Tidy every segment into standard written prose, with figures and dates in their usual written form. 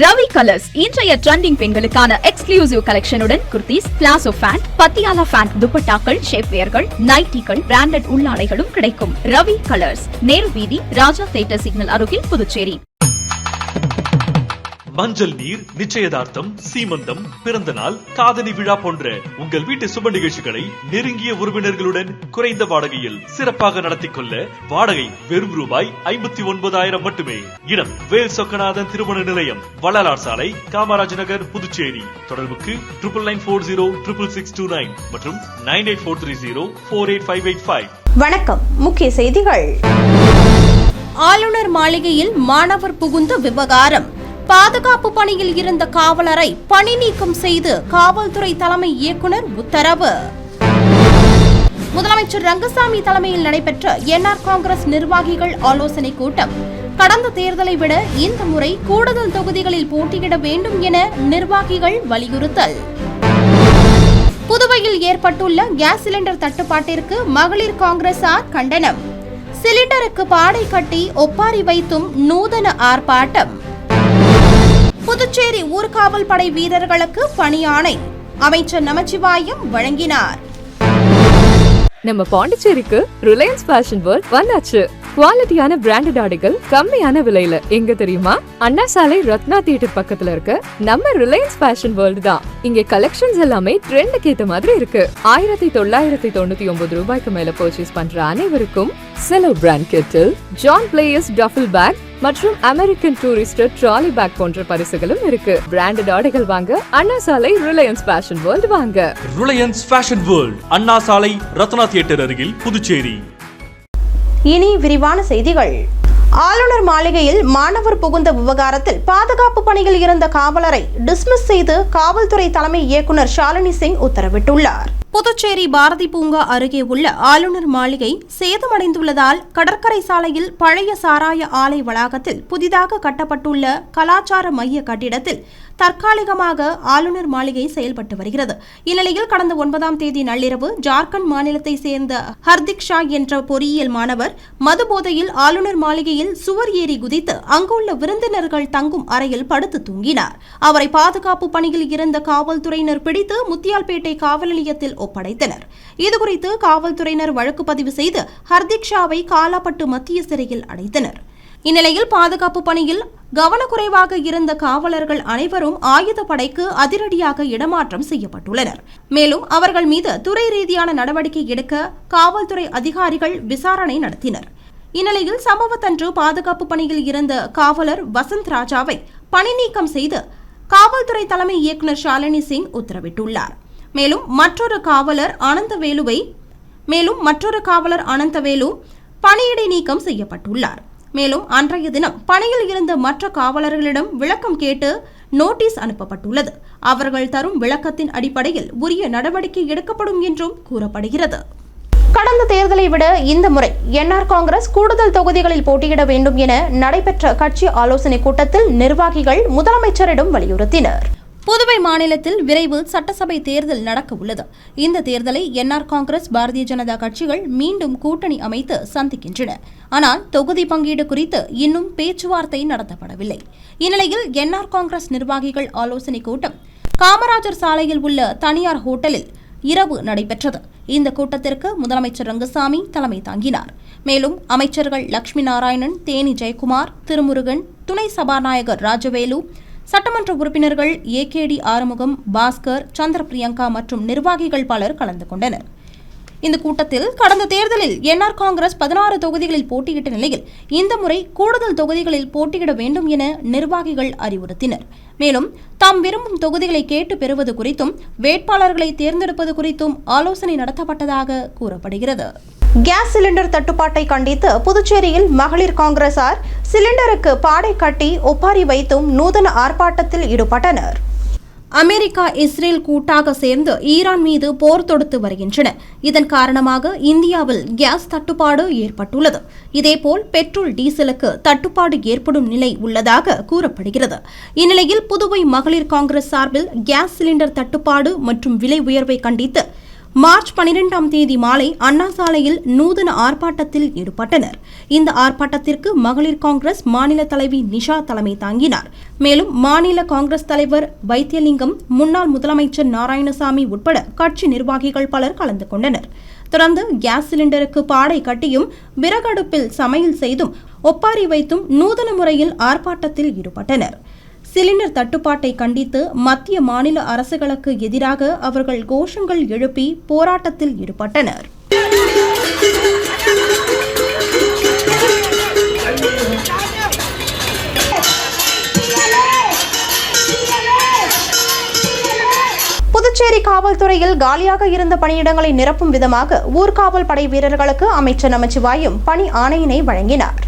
Ravi colours இன்றைய trending பெண்களுக்கான exclusive கலெக்ஷனுடன் kurtis, palazzo pant, Patiala pant, துப்பட்டாக்கள், ஷேப்வேர்கள், நைட்டிகள், பிராண்டட் உள்ளாடைகளும் கிடைக்கும். ரவி கலர்ஸ், நேரு வீதி, ராஜா தியேட்டர் சிக்னல் அருகில், புதுச்சேரி. மஞ்சள் நீர், நிச்சயதார்த்தம், சீமந்தம், பிறந்த நாள், காதணி விழா போன்ற உங்கள் வீட்டு சுப நிகழ்ச்சிகளை நெருங்கிய உறவினர்களுடன் குறைந்த வாடகையில் சிறப்பாக நடத்திக் கொள்ள வாடகை வெறும் ரூபாய் 59,000 மட்டுமே. இடம் வேல் சொக்கநாதன் திருமண நிலையம், வள்ளலார் சாலை, காமராஜ் நகர், புதுச்சேரி. தொடர்புக்கு 99406669 மற்றும் 9843048585. வணக்கம். முக்கிய செய்திகள். ஆளுநர் மாளிகையில் மாணவர் புகுந்த விவகாரம். பாதுகாப்பு பணியில் இருந்த காவலரை பணி நீக்கம் செய்து காவல்துறை தலைமை இயக்குனர் உத்தரவு. முதலமைச்சர் ரங்கசாமி தலைமையில் நடைபெற்ற என்ஆர் காங்கிரஸ் நிர்வாகிகள் ஆலோசனை கூட்டம். கடந்த தேர்தலை விட இந்த முறை கூடுதல் தொகுதிகளில் போட்டியிட வேண்டும் என நிர்வாகிகள் வலியுறுத்தல். புதுவையில் ஏற்பட்டுள்ள கேஸ் சிலிண்டர் தட்டுப்பாட்டிற்கு மகளிர் காங்கிரசார் கண்டனம். சிலிண்டருக்கு பாடை கட்டி ஒப்பாரி வைத்தும் நூதன ஆர்ப்பாட்டம். புதுச்சேரி ஊர்காவல் படை வீரர்களுக்கு பணி ஆணை அமைச்சர் நமச்சிவாயம் வழங்கினார். நம்ம பாண்டிச்சேரிக்கு ரிலையன்ஸ் ஃபேஷன் வேர்ல்ட் வந்தாச்சு. குவாலிட்டியான பிராண்டட் ஆடைகள் கம்மியான விலையில. எங்க தெரியுமா? அண்ணா சாலை ரத்னா தியேட்டர் பக்கத்துல இருக்க நம்ம ரிலையன்ஸ் ஃபேஷன் வேர்ல்ட் தான். இங்க கலெக்ஷன்ஸ் எல்லாமே ட்ரெண்டுக்கு ஏத்த மாதிரி இருக்கு. 1999 ரூபாய்க்கு மேல பர்ச்சேஸ் பண்ற அனைவருக்கும் cello brand kettle, John Players duffel bag மற்றும் அமெரிக்கன் டூரிஸ்டர் ட்ராலி பேக் போன்ற பரிசுகளும் இருக்கு. பிராண்டட் ஆடைகள் வாங்க Anna Salai Reliance fashion world வாங்க. Reliance fashion world, Anna Salai Ratna theatre அருகில், புதுச்சேரி. இனி விரிவான செய்திகள். ஆளுநர் மாளிகையில் மாணவர் புகுந்த விவகாரத்தில் பாதுகாப்பு பணியில் இருந்த காவலரை டிஸ்மிஸ் செய்து காவல்துறை தலைமை இயக்குனர் ஷாலினி சிங் உத்தரவிட்டுள்ளார். புதுச்சேரி பாரதி பூங்கா அருகே உள்ள ஆளுநர் மாளிகை சேதமடைந்துள்ளதால் கடற்கரை சாலையில் பழைய சாராய ஆலை வளாகத்தில் புதிதாக கட்டப்பட்டுள்ள கலாச்சார மைய கட்டிடத்தில் தற்காலிகமாக ஆளுநர் மாளிகை செயல்பட்டு வருகிறது. இந்நிலையில் கடந்த 9ஆம் தேதி நள்ளிரவு ஜார்க்கண்ட் மாநிலத்தை சேர்ந்த ஹர்திக் ஷா என்ற பொறியியல் மாணவர் மதுபோதையில் ஆளுநர் மாளிகையில் சுவர் ஏறி குதித்து அங்குள்ள விருந்தினர்கள் தங்கும் அறையில் படுத்து தூங்கினார். அவரை பாதுகாப்பு பணியில் இருந்த காவல்துறையினர் பிடித்து முத்தியால்பேட்டை காவல் நிலையத்தில் ஒப்படைத்தனர். இதுகுறித்து காவல்துறையினர் வழக்கு பதிவு செய்து ஹர்திக் ஷாவை காலாப்பட்டு மத்திய சிறையில் அடைத்தனர். இந்நிலையில் பாதுகாப்பு பணியில் கவனக்குறைவாக இருந்த காவலர்கள் அனைவரும் ஆயுதப்படைக்கு அதிரடியாக இடமாற்றம் செய்யப்பட்டுள்ளனர். மேலும் அவர்கள் மீது துறை ரீதியான நடவடிக்கை எடுக்க காவல்துறை அதிகாரிகள் விசாரணை நடத்தினர். இந்நிலையில் சம்பவத்தன்று பாதுகாப்பு பணியில் இருந்த காவலர் வசந்த் ராஜாவை பணி நீக்கம் செய்து காவல்துறை தலைமை இயக்குனர் ஷாலினி சிங் உத்தரவிட்டுள்ளார். மேலும் மற்றொரு காவலர் அனந்தவேலு பணியிடை நீக்கம் செய்யப்பட்டுள்ளார். மேலும் அன்றைய தினம் பணியில் இருந்த மற்ற காவலர்களிடம் விளக்கம் கேட்டு நோட்டீஸ் அனுப்பப்பட்டுள்ளது. அவர்கள் தரும் விளக்கத்தின் அடிப்படையில் உரிய நடவடிக்கை எடுக்கப்படும் என்றும் கூறப்படுகிறது. கடந்த தேர்தலை விட இந்த முறை என்ஆர் காங்கிரஸ் கூடுதல் தொகுதிகளில் போட்டியிட வேண்டும் என நடைபெற்ற கட்சி ஆலோசனை கூட்டத்தில் நிர்வாகிகள் முதலமைச்சரிடம் வலியுறுத்தினர். புதுவை மாநிலத்தில் விரைவு சட்டசபை தேர்தல் நடக்க உள்ளது. இந்த தேர்தலை என்ஆர் காங்கிரஸ், பாரதிய ஜனதா கட்சிகள் மீண்டும் கூட்டணி அமைத்து சந்திக்கின்றன. ஆனால் தொகுதி பங்கீடு குறித்து இன்னும் பேச்சுவார்த்தை நடத்தப்படவில்லை. இந்நிலையில் என்ஆர் காங்கிரஸ் நிர்வாகிகள் ஆலோசனை கூட்டம் காமராஜர் சாலையில் உள்ள தனியார் ஹோட்டலில் இரவு நடைபெற்றது. இந்த கூட்டத்திற்கு முதலமைச்சர் ரங்கசாமி தலைமை தாங்கினார். மேலும் அமைச்சர்கள் லட்சுமி நாராயணன், தேனி ஜெயக்குமார், திருமுருகன், துணை சபாநாயகர் ராஜவேலு, சட்டமன்ற உறுப்பினர்கள் ஏகேடி ஆறுமுகம், பாஸ்கர், சந்திர பிரியங்கா மற்றும் நிர்வாகிகள் பலர் கலந்து கொண்டனர். இந்த கூட்டத்தில் கடந்த தேர்தலில் என்ஆர் காங்கிரஸ் 16 தொகுதிகளில் போட்டியிட்ட நிலையில் இந்த முறை கூடுதல் தொகுதிகளில் போட்டியிட வேண்டும் என நிர்வாகிகள் அறிவுறுத்தினர். மேலும் தாம் விரும்பும் தொகுதிகளை கேட்டு பெறுவது குறித்தும் வேட்பாளர்களை தேர்ந்தெடுப்பது குறித்தும் ஆலோசனை நடத்தப்பட்டதாக கூறப்படுகிறது. கேஸ் சிலிண்டர் தட்டுப்பாட்டை கண்டித்து புதுச்சேரியில் மகளிர் காங்கிரசார் சிலிண்டருக்கு பாடை கட்டி ஒப்பாரி வைத்தும் நூதன ஆர்ப்பாட்டத்தில் ஈடுபட்டனர். அமெரிக்கா, இஸ்ரேல் கூட்டாக சேர்ந்து ஈரான் மீது போர் தொடுத்து வருகின்றன. இதன் காரணமாக இந்தியாவில் கேஸ் தட்டுப்பாடு ஏற்பட்டுள்ளது. இதேபோல் பெட்ரோல், டீசலுக்கு தட்டுப்பாடு ஏற்படும் நிலை உள்ளதாக கூறப்படுகிறது. இந்நிலையில் புதுவை மகளிர் காங்கிரஸ் சார்பில் கேஸ் சிலிண்டர் தட்டுப்பாடு மற்றும் விலை உயர்வை கண்டித்து மார்ச் 12ஆம் தேதி மாலை அண்ணா சாலையில் நூதன ஆர்ப்பாட்டத்தில் ஈடுபட்டனர். இந்த ஆர்ப்பாட்டத்திற்கு மகளிர் காங்கிரஸ் மாநில தலைவி நிஷா தலைமை தாங்கினார். மேலும் மாநில காங்கிரஸ் தலைவர் வைத்தியலிங்கம், முன்னாள் முதலமைச்சர் நாராயணசாமி உட்பட கட்சி நிர்வாகிகள் பலர் கலந்து கொண்டனர். தொடர்ந்து கேஸ் சிலிண்டருக்கு பாடை கட்டியும் விறகடுப்பில் சமையல் செய்தும் ஒப்பாரி வைத்தும் நூதன முறையில் ஆர்ப்பாட்டத்தில் ஈடுபட்டனர். சிலிண்டர் தட்டுப்பாட்டை கண்டித்து மத்திய மாநில அரசுகளுக்கு எதிராக அவர்கள் கோஷங்கள் எழுப்பி போராட்டத்தில் ஈடுபட்டனர். புதுச்சேரி காவல்துறையில் காலியாக இருந்த பணியிடங்களை நிரப்பும் விதமாக ஊர்காவல் படை வீரர்களுக்கு அமைச்சர் நமச்சிவாயம் பணி ஆணையினை வழங்கினார்.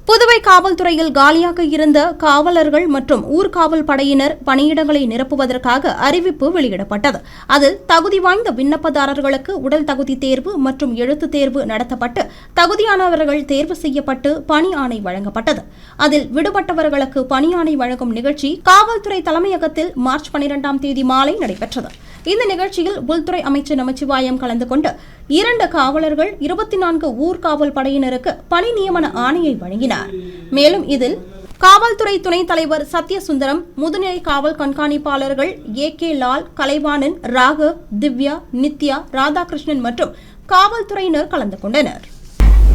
புதுவை காவல்துறையில் காலியாக இருந்த காவலர்கள் மற்றும் ஊர்காவல் படையினர் பணியிடங்களை நிரப்புவதற்காக அறிவிப்பு வெளியிடப்பட்டது. அதில் தகுதி வாய்ந்த விண்ணப்பதாரர்களுக்கு உடல் தகுதி தேர்வு மற்றும் எழுத்து தேர்வு நடத்தப்பட்டு தகுதியானவர்கள் தேர்வு செய்யப்பட்டு பணி ஆணை வழங்கப்பட்டது. அதில் விடுபட்டவர்களுக்கு பணி ஆணை வழங்கும் நிகழ்ச்சி காவல்துறை தலைமையகத்தில் மார்ச் 12ஆம் தேதி மாலை நடைபெற்றது. இந்த நிகழ்ச்சியில் உள்துறை அமைச்சர் நமச்சிவாயம் கலந்து கொண்டு 2 காவலர்கள் 24 ஊர்காவல் படையினருக்கு பணி நியமன ஆணையை வழங்கினார். மேலும் இதில் காவல்துறை துணைத் தலைவர் சத்யசுந்தரம், முதுநிலை காவல் கண்காணிப்பாளர்கள் AK லால், கலைவாணன், ராகவ், திவ்யா, நித்யா, ராதாகிருஷ்ணன் மற்றும் காவல்துறையினர் கலந்து கொண்டனர்.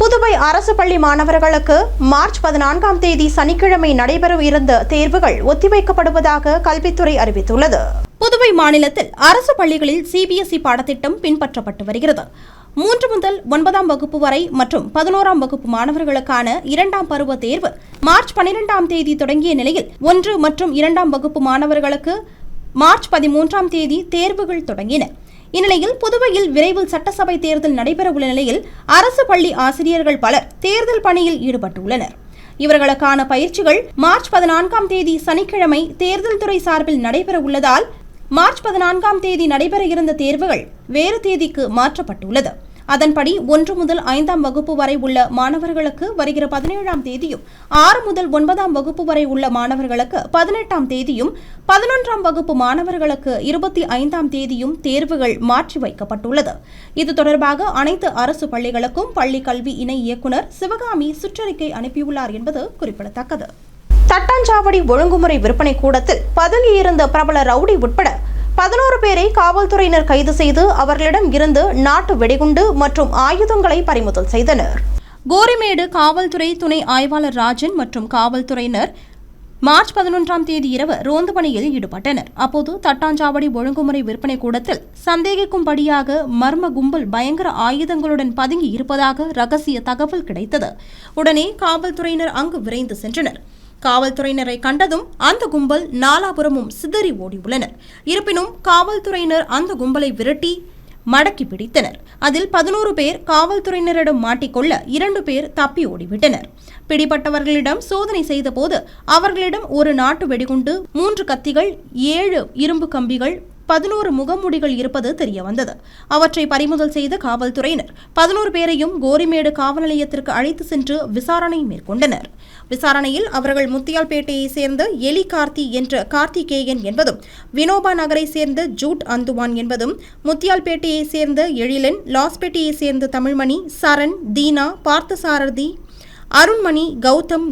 புதுவை அரசு பள்ளி மாணவர்களுக்கு மார்ச் 14ஆம் தேதி சனிக்கிழமை நடைபெற இருந்த தேர்வுகள் ஒத்திவைக்கப்படுவதாக கல்வித்துறை அறிவித்துள்ளது. புதுவை மாநிலத்தில் அரசு பள்ளிகளில் CBSE பாடத்திட்டம் பின்பற்றப்பட்டு வருகிறது. 3 முதல் 9ஆம் வகுப்பு வரை மற்றும் 11ஆம் வகுப்பு மாணவர்களுக்கான 2ஆம் பருவ தேர்வு மார்ச் 12ஆம் தேதி தொடங்கிய நிலையில் 1 மற்றும் 2ஆம் வகுப்பு மாணவர்களுக்கு மார்ச் 13ஆம் தேதி தேர்வுகள் தொடங்கின. இந்நிலையில் புதுவையில் விரைவில் சட்டசபை தேர்தல் நடைபெறவுள்ள நிலையில் அரசு பள்ளி ஆசிரியர்கள் பலர் தேர்தல் பணியில் ஈடுபட்டுள்ளனர். இவர்களுக்கான பயிற்சிகள் மார்ச் 14ஆம் தேதி சனிக்கிழமை தேர்தல் துறை சார்பில் நடைபெற உள்ளதால் மார்ச் 14ஆம் தேதி நடைபெற இருந்த தேர்வுகள் வேறு தேதிக்கு மாற்றப்பட்டுள்ளது. அதன்படி 1 முதல் 5ஆம் வகுப்பு வரை உள்ள மாணவர்களுக்கு வருகிற 17ஆம் தேதியும், 6 முதல் 9ஆம் வகுப்பு வரை உள்ள மாணவர்களுக்கு 18ஆம் தேதியும், 11ஆம் வகுப்பு மாணவர்களுக்கு 25ஆம் தேதியும் தேர்வுகள் மாற்றி வைக்கப்பட்டுள்ளது. இது தொடர்பாக அனைத்து அரசு பள்ளிகளுக்கும் பள்ளி கல்வி இணை இயக்குநர் சிவகாமி சுற்றறிக்கை அனுப்பியுள்ளார் என்பது குறிப்பிடத்தக்கது. தட்டாஞ்சாவடி ஒழுங்குமுறை விற்பனை கூடத்தில் பதுங்கியிருந்த பிரபல ரவுடி உட்பட 11 பேரை காவல்துறையினர் கைது செய்து அவர்களிடம் இருந்து நாட்டு வெடிகுண்டு மற்றும் ஆயுதங்களை பறிமுதல் செய்தனர். கோரிமேடு காவல்துறை துணை ஆய்வாளர் ராஜன் மற்றும் காவல்துறையினர் மார்ச் 11ஆம் தேதி இரவு ரோந்து பணியில் ஈடுபட்டனர். அப்போது தட்டாஞ்சாவடி ஒழுங்குமுறை விற்பனை கூடத்தில் சந்தேகிக்கும்படியாக மர்ம கும்பல் பயங்கர ஆயுதங்களுடன் பதுங்கி இருப்பதாக ரகசிய தகவல் கிடைத்தது. உடனே காவல்துறையினர் அங்கு விரைந்து சென்றனர். காவல்துறையினரை கண்டதும் அந்த கும்பல் நாலாபுரமும் சிதறி ஓடியுள்ளனர். இருப்பினும் காவல்துறையினர் அந்த கும்பலை விரட்டி மடக்கி பிடித்தனர். அதில் 11 பேர் காவல்துறையினரிடம் மாட்டிக்கொள்ள 2 பேர் தப்பி ஓடிவிட்டனர். பிடிபட்டவர்களிடம் சோதனை செய்தபோது அவர்களிடம் ஒரு நாட்டு வெடிகுண்டு, 3 கத்திகள், 7 இரும்பு கம்பிகள், 11 முகமூடிகள் இருப்பது தெரியவந்தது. அவற்றை பறிமுதல் செய்த காவல்துறையினர் 11 பேரையும் கோரிமேடு காவல் நிலையத்திற்கு அழைத்து சென்று விசாரணை மேற்கொண்டனர். விசாரணையில் அவர்கள் முத்தியால்பேட்டையை சேர்ந்த எலி கார்த்தி என்ற கார்த்திகேயன் என்பதும், வினோபா நகரை சேர்ந்த ஜூட் அந்துவான் என்பதும், முத்தியால்பேட்டையை சேர்ந்த எழிலன், லாஸ்பேட்டையை சேர்ந்த தமிழ்மணி, சரண், தீனா, பார்த்தசாரதி, அருண்மணி, கௌதம்,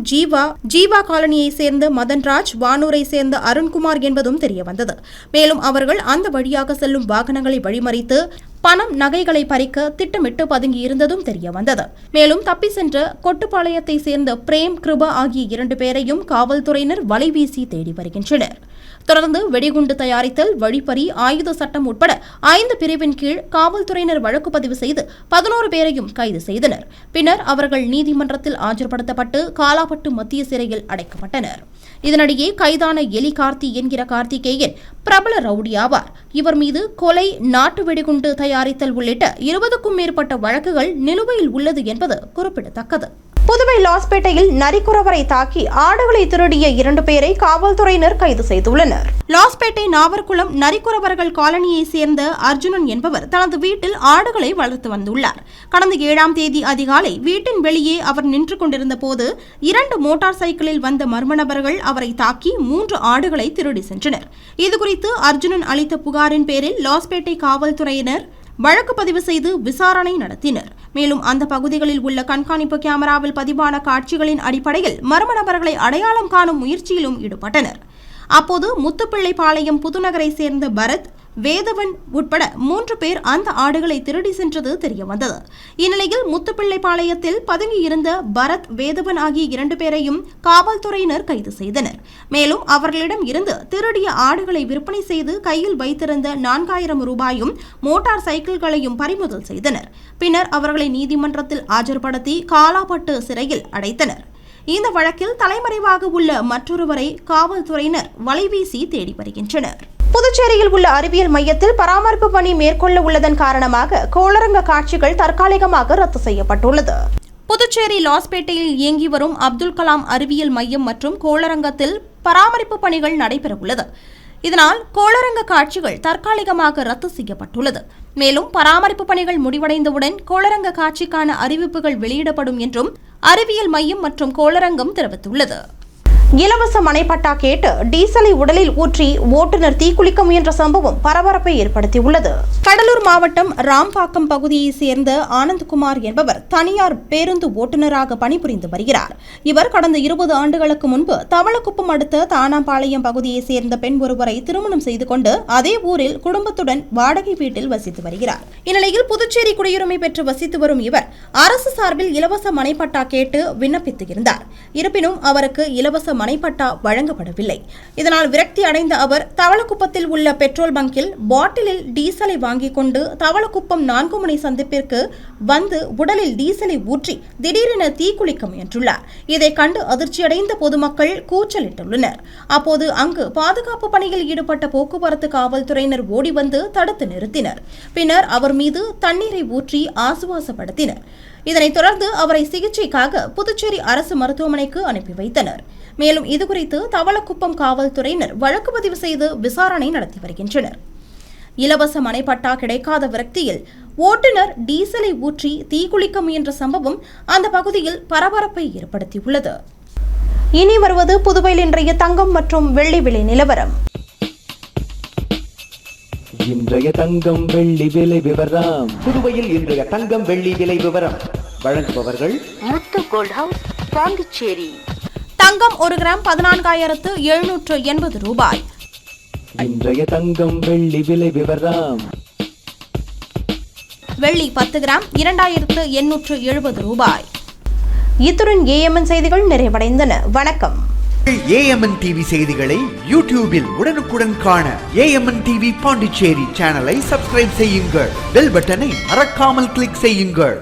ஜீவா காலனியை சேர்ந்த மதன்ராஜ், வானூரை சேர்ந்த அருண்குமார் என்பதும் தெரியவந்தது. மேலும் அவர்கள் அந்த வழியாக செல்லும் வாகனங்களை வழிமறித்து பணம், நகைகளை பறிக்க திட்டமிட்டு பதுங்கி இருந்ததும் தெரியவந்தது. மேலும் தப்பி சென்ற கொட்டுப்பாளையத்தை சேர்ந்த பிரேம், கிருபா ஆகிய 2 பேரையும் காவல்துறையினர் வலைவீசி தேடி வருகின்றனர். தொடர்ந்து வெடிகுண்டு தயாரித்தல், வழிப்பறி, ஆயுத சட்டம் உட்பட 5 பிரிவின் கீழ் காவல்துறையினர் வழக்கு பதிவு செய்து 11 பேரையும் கைது செய்தனர். பின்னர் அவர்கள் நீதிமன்றத்தில் ஆஜர்படுத்தப்பட்டு காலாப்பட்டு மத்திய சிறையில் அடைக்கப்பட்டனர். இதனிடையே கைதான எலி கார்த்தி என்கிற கார்த்திகேயன் பிரபல ரவுடி ஆவார். இவர் மீது கொலை, நாட்டு வெடிகுண்டு தயாரித்தல் உள்ளிட்ட 20க்கும் மேற்பட்ட வழக்குகள் நிலுவையில் உள்ளது என்பது குறிப்பிடத்தக்கது. புதுவை லாஸ்பேட்டையில் நரிக்குறவரை தாக்கி ஆடுகளை திருடிய 2 பேரை காவல்துறையினர் கைது செய்துள்ளனர். லாஸ்பேட்டை நாவர்குளம் நரிக்குறவர்கள் காலனியை சேர்ந்த அர்ஜுனன் என்பவர் தனது வீட்டில் ஆடுகளை வளர்த்து வந்துள்ளார். கடந்த 7ஆம் தேதி அதிகாலை வீட்டின் வெளியே அவர் நின்று கொண்டிருந்த போது 2 மோட்டார் சைக்கிளில் வந்த மர்ம நபர்கள் அவரை தாக்கி 3 ஆடுகளை திருடி சென்றனர். இதுகுறித்து அர்ஜுனன் அளித்த புகாரின் பேரில் லாஸ்பேட்டை காவல்துறையினர் வழக்கு பதிவு செய்து விசாரணை நடத்தினர். மேலும் அந்த பகுதிகளில் உள்ள கண்காணிப்பு கேமராவில் பதிவான காட்சிகளின் அடிப்படையில் மர்ம நபர்களை அடையாளம் காணும் முயற்சியிலும் ஈடுபட்டனர். அப்போது முத்துப்பிள்ளைப்பாளையம் புதுநகரை சேர்ந்த பரத், வேதவன் உட்பட 3 பேர் அந்த ஆடுகளை திருடி சென்றது தெரியவந்தது. இந்நிலையில் முத்துப்பிள்ளைப்பாளையத்தில் பதுங்கியிருந்த பரத், வேதவன் ஆகிய 2 பேரையும் காவல்துறையினர் கைது செய்தனர். மேலும் அவர்களிடம் இருந்து திருடிய ஆடுகளை விற்பனை செய்து கையில் வைத்திருந்த 4000 ரூபாயும் மோட்டார் சைக்கிள்களையும் பறிமுதல் செய்தனர். பின்னர் அவர்களை நீதிமன்றத்தில் ஆஜர்படுத்தி காலாப்பட்டு சிறையில் அடைத்தனர். இந்த வழக்கில் தலைமறைவாக உள்ள மற்றொருவரை காவல்துறையினர் வலைவீசி தேடி வருகின்றனர். புதுச்சேரியில் உள்ள அறிவியல் மையத்தில் பராமரிப்பு பணி மேற்கொள்ள உள்ளதன் காரணமாக கோளரங்க காட்சிகள் தற்காலிகமாக ரத்து செய்யப்பட்டுள்ளது. புதுச்சேரி லாஸ்பேட்டையில் இயங்கி வரும் அப்துல் கலாம் அறிவியல் மையம் மற்றும் கோளரங்கத்தில் பராமரிப்பு பணிகள் நடைபெறவுள்ளது. இதனால் கோளரங்க காட்சிகள் தற்காலிகமாக ரத்து செய்யப்பட்டுள்ளது. மேலும் பராமரிப்பு பணிகள் முடிவடைந்தவுடன் கோளரங்க காட்சிக்கான அறிவிப்புகள் வெளியிடப்படும் என்றும் அறிவியல் மையம் மற்றும் கோளரங்கம் தெரிவித்துள்ளது. இலவச மனைப்பட்டா கேட்டு டீசலை உடலில் ஊற்றி ஓட்டுநர் தீக்குளிக்க முயன்ற சம்பவம் பரபரப்பை ஏற்படுத்தியுள்ளது. கடலூர் மாவட்டம் ராம்பாக்கம் பகுதியைச் சேர்ந்த ஆனந்த்குமார் என்பவர் தனியார் பேருந்து ஓட்டுநராக பணிபுரிந்து வருகிறார். இவர் கடந்த 20 ஆண்டுகளுக்கு முன்பு தவளக்குப்பம் அடுத்த தானாம்பாளையம் பகுதியைச் சேர்ந்த பெண் ஒருவரை திருமணம் செய்து கொண்டு அதே ஊரில் குடும்பத்துடன் வாடகை வீட்டில் வசித்து வருகிறார். இந்நிலையில் புதுச்சேரி குடியுரிமை பெற்று வசித்து வரும் இவர் அரசு சார்பில் இலவச மனைப்பட்டா கேட்டு விண்ணப்பித்து இருந்தார். இருப்பினும் அவருக்கு இலவச மனைப்பட்டா வழங்கப்படவில்லை. இதனால் விரக்தி அடைந்த அவர் தவளக்குப்பத்தில் உள்ள பெட்ரோல் பங்கில் பாட்டிலில் டீசலை வாங்கிக் கொண்டு தவளக்குப்பம் 4 முனை சந்திப்பிற்கு வந்து உடலில் டீசலை ஊற்றி திடீரென தீக்குளிக்க முயன்றுள்ளார். இதை கண்டு அதிர்ச்சியடைந்த பொதுமக்கள் கூச்சலிட்டுள்ளனர். அப்போது அங்கு பாதுகாப்பு பணியில் ஈடுபட்ட போக்குவரத்து காவல்துறையினர் ஓடி வந்து தடுத்து நிறுத்தினர். பின்னர் அவர் மீது தண்ணீரை ஊற்றி ஆசுவாசப்படுத்தினர். இதனைத் தொடர்ந்து அவரை சிகிச்சைக்காக புதுச்சேரி அரசு மருத்துவமனைக்கு அனுப்பி வைத்தனர். மேலும் இதுகுறித்து தவளக்குப்பம் காவல்துறையினர் வழக்கு பதிவு செய்து விசாரணை நடத்தி வருகின்றனர். இலவச மனைப்பட்டா கிடைக்காத விரக்தியில் ஓட்டுநர் டீசலை ஊற்றி தீக்குளிக்க முயன்ற சம்பவம் அந்த பகுதியில் பரபரப்பை ஏற்படுத்தியுள்ளது. இனி வருவது புதுவையில் இன்றைய தங்கம் மற்றும் வெள்ளி விலை நிலவரம். இன்றைய தங்கம் வெள்ளி விலை விவரம். புதுவையில் இன்றைய தங்கம் வெள்ளி விலை விவரம் வழங்குபவர்கள் முத்து கோல்ட் ஹவுஸ், பாண்டிச்சேரி. தங்கம் 1 கிராம் 14,780 ரூபாய். இன்றைய தங்கம் வெள்ளி விலை விவரம். வெள்ளி 10 கிராம் 2,870 ரூபாய். இத்துடன் ஏஎம்என் செய்திகள் நிறைவடைந்தன. வணக்கம். ஏஎம்என் டிவி செய்திகளை யூடியூபில் உடனுக்குடன் காண ஏஎம்என் டிவி பாண்டிச்சேரி சேனலை சப்ஸ்கிரைப் செய்யுங்கள். பெல் பட்டனை மறக்காமல் கிளிக் செய்யுங்கள்.